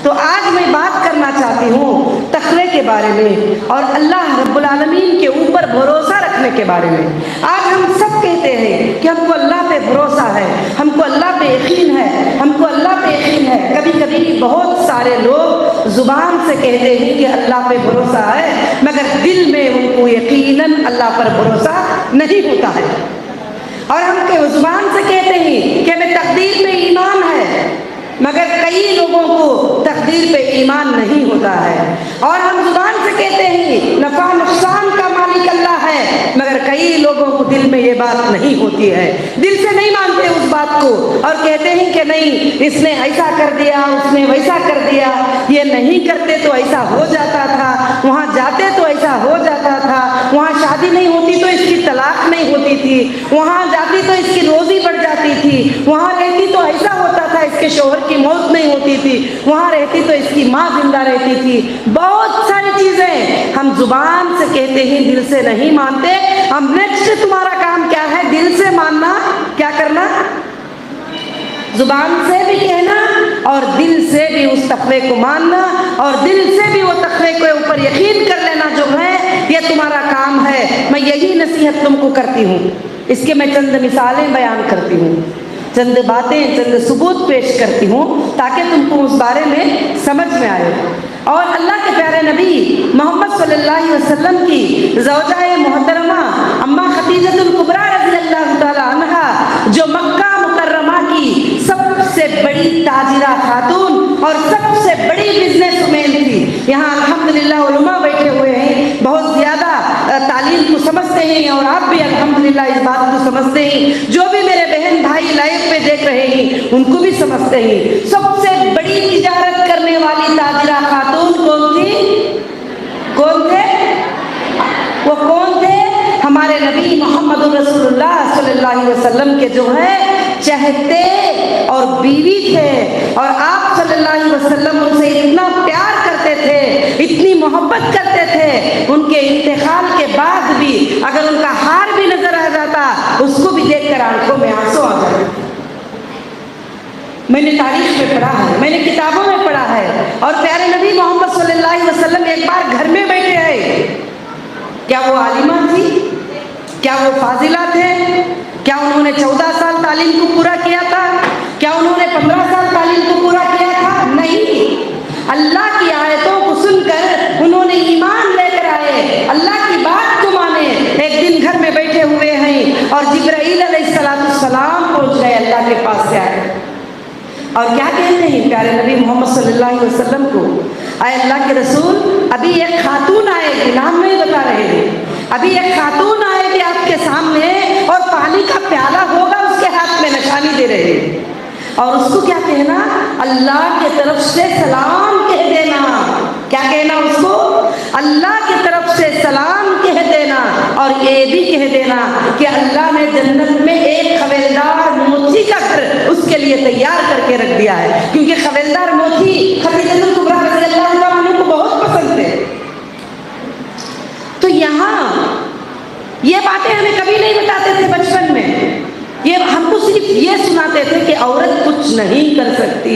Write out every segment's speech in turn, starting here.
تو آج میں بات کرنا چاہتی ہوں تقوی کے بارے میں اور اللہ رب العالمین کے اوپر بھروسہ رکھنے کے بارے میں۔ آج ہم سب کہتے ہیں کہ ہم کو اللہ پہ بھروسہ ہے، ہم کو اللہ پہ یقین ہے، ہم کو اللہ پہ یقین ہے۔ کبھی کبھی بہت سارے لوگ زبان سے کہتے ہیں کہ اللہ پہ بھروسہ ہے، مگر دل میں ان کو یقیناً اللہ پر بھروسہ نہیں ہوتا ہے۔ اور ہم زبان سے کہتے ہیں کہ ہمیں تقدیر پہ ایمان ہے، مگر کئی لوگوں کو تقدیر پہ ایمان نہیں ہوتا ہے۔ اور ہم زبان سے کہتے ہیں نفع نقصان کا مالک اللہ ہے، مگر کئی لوگوں کو دل میں یہ بات نہیں ہوتی ہے، دل سے نہیں مانتے اس بات کو اور کہتے ہیں کہ نہیں، اس نے ایسا کر دیا، اس نے ویسا کر دیا، یہ نہیں کرتے تو ایسا ہو جاتا تھا، وہاں جاتے تو ایسا ہو جاتا تھا، وہاں شادی نہیں ہوتی تو اس کی طلاق نہیں ہوتی تھی، وہاں جاتی تو اس کی روزی بڑھ جاتی تھی، وہاں رہتی تو ایسا ہوتا تھا، اس کے شوہر کی موت نہیں ہوتی تھی، وہاں رہتی تو اس کی ماں زندہ رہتی تھی۔ بہت ساری چیزیں ہم زبان سے کہتے ہیں، دل سے نہیں مانتے۔ ہم نیکسٹ تمہارا کام کیا ہے؟ دل سے ماننا، کیا کرنا؟ زبان سے بھی کہنا اور دل سے بھی اس تقوی کو ماننا اور دل سے بھی وہ تقوی کے اوپر یقین کر لینا جو ہے یہ تمہارا کام ہے۔ میں یہی نصیحت تم کو کرتی ہوں، اس کے میں چند مثالیں بیان کرتی ہوں، چند باتیں، چند ثبوت پیش کرتی ہوں تاکہ تم کو اس بارے میں سمجھ میں آئے۔ اور اللہ کے پیارے نبی محمد صلی اللہ علیہ وسلم کی زوجہ محترمہ اماں خدیجہ الکبریٰ رضی اللہ تعالی عنہا، جو مکہ مکرمہ کی سب سے بڑی تاجرہ خاتون اور سب سے بڑی بزنس مین تھی۔ یہاں الحمدللہ علماء بیٹھے ہوئے ہیں، بہت زیادہ تعلیم کو سمجھتے ہیں اور آپ بھی الحمدللہ اس بات کو سمجھتے ہیں، جو بھی میرے بہن بھائی لائیو پہ دیکھ رہے ہیں ان کو بھی سمجھتے ہیں۔ سب سے بڑی تجارت کرنے والی تاجرہ خاتون کون تھی؟ کون تھے؟ وہ کون تھے؟ ہمارے نبی محمد رسول اللہ صلی اللہ علیہ وسلم کے جو ہے چہتے اور بیوی تھے، اور آپ صلی اللہ علیہ وسلم ان سے اتنا پیار کرتے تھے، اتنی محبت کرتے تھے، ان کے انتقال کے بعد بھی اگر ان کا ہار بھی نظر آ جاتا اس کو بھی دیکھ کر آنکھوں میں آنسو آ جاتے۔ میں نے تاریخ میں پڑھا ہے، میں نے کتابوں میں پڑھا ہے۔ اور پیارے نبی محمد صلی اللہ علیہ وسلم ایک بار گھر میں بیٹھے ہیں، کیا وہ عالمہ تھی؟ کیا وہ فاضلہ تھے؟ کیا انہوں نے 14 سال تعلیم کو پورا کیا تھا؟ کیا انہوں نے 15 سال تعلیم کو پورا کیا تھا؟ نہیں، اللہ کی آیتوں کو سن کر انہوں نے ایمان لے کر آئے، اللہ کی بات کو مانے۔ ایک دن گھر میں بیٹھے ہوئے ہیں اور جبرائیل علیہ السلام پہنچ گئے، اللہ کے پاس سے آئے اور کیا کہتے ہیں پیارے نبی محمد صلی اللہ علیہ وسلم کو، اے اللہ کے رسول، ابھی ایک خاتون آئے گی، نام نہیں بتا رہے ہیں، ابھی ایک خاتون آئے گی آپ کے سامنے اور پانی کا پیالہ ہوگا اس کے ہاتھ میں، نشانی دے رہے ہیں، اور اس کو کیا کہنا؟ اللہ کے طرف سے سلام کہہ دینا۔ کیا کہنا اس کو؟ اللہ کی طرف سے سلام کہہ دینا، اور یہ بھی کہہ دینا کہ اللہ نے جنت میں ایک خریدار موتی کا گھر اس کے لیے تیار کر کے رکھ دیا ہے، کیونکہ خریدار موتی خدیجہ الکبریٰ رضی اللہ عنہ کو بہت پسند تھے۔ تو یہاں یہ باتیں ہمیں کبھی نہیں بتاتے تھے بچپن میں، یہ ہم کو صرف یہ سناتے تھے کہ عورت کچھ نہیں کر سکتی،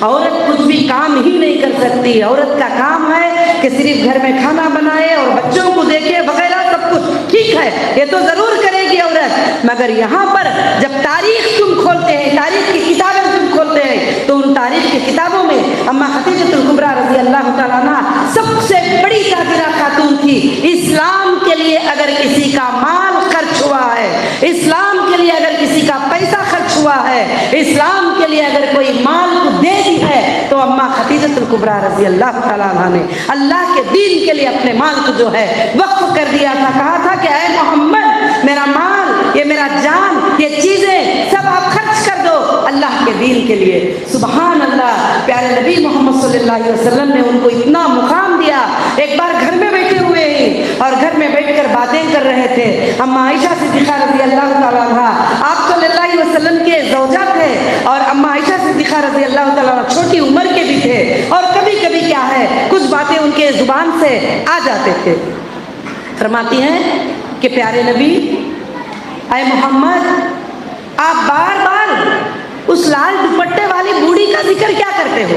عورت کچھ بھی کام ہی نہیں کر سکتی، عورت کا کام ہے کہ صرف گھر میں کھانا بنائے اور بچوں کو دیکھے وغیرہ سب کچھ ٹھیک ہے، یہ تو ضرور کرے گی عورت۔ مگر یہاں پر جب تاریخ تم کھولتے ہیں، تاریخ کی کتابیں تم کھولتے ہیں، تو ان تاریخ کی کتابوں میں اماں خدیجہ الکبریٰ رضی اللہ تعالیٰ عنہ سب سے بڑی تاجرہ خاتون تھی۔ اسلام کے لیے اگر کسی کا مال خرچ ہوا ہے، اسلام کے لیے اگر کسی کا پیسہ خرچ ہوا ہے، اسلام کے لیے اگر کوئی مال کو دے دی ہے، تو اماں خدیجہ الکبریٰ رضی اللہ تعالیٰ عنہ نے اللہ کے دین کے لیے اپنے مال کو جو ہے وقف کر دیا تھا۔ کہا تھا کہ اے محمد، میرا مال، یہ میرا جان، یہ چیزیں سب آپ خرچ کر دو اللہ کے دین کے لیے۔ سبحان اللہ، پیارے نبی محمد صلی اللہ علیہ وسلم نے ان کو اتنا مقام دیا۔ ایک بار گھر میں بیٹھے ہوئے ہیں اور گھر میں بیٹھ کر باتیں کر رہے تھے، اماں عائشہ صدیقہ رضی اللہ تعالیٰ عنہ آپ صلی اللہ علیہ وسلم کے زوجہ تھے، اور اماں عائشہ صدیقہ رضی اللہ تعالیٰ عنہ چھوٹی عمر کے بھی تھے، اور کبھی کبھی کیا ہے کچھ باتیں ان کے زبان سے آ جاتے تھے۔ فرماتی ہیں کہ پیارے نبی، اے محمد، آپ بار بار اس لال دوپٹے والی بوڑھی کا ذکر کیا کرتے ہو؟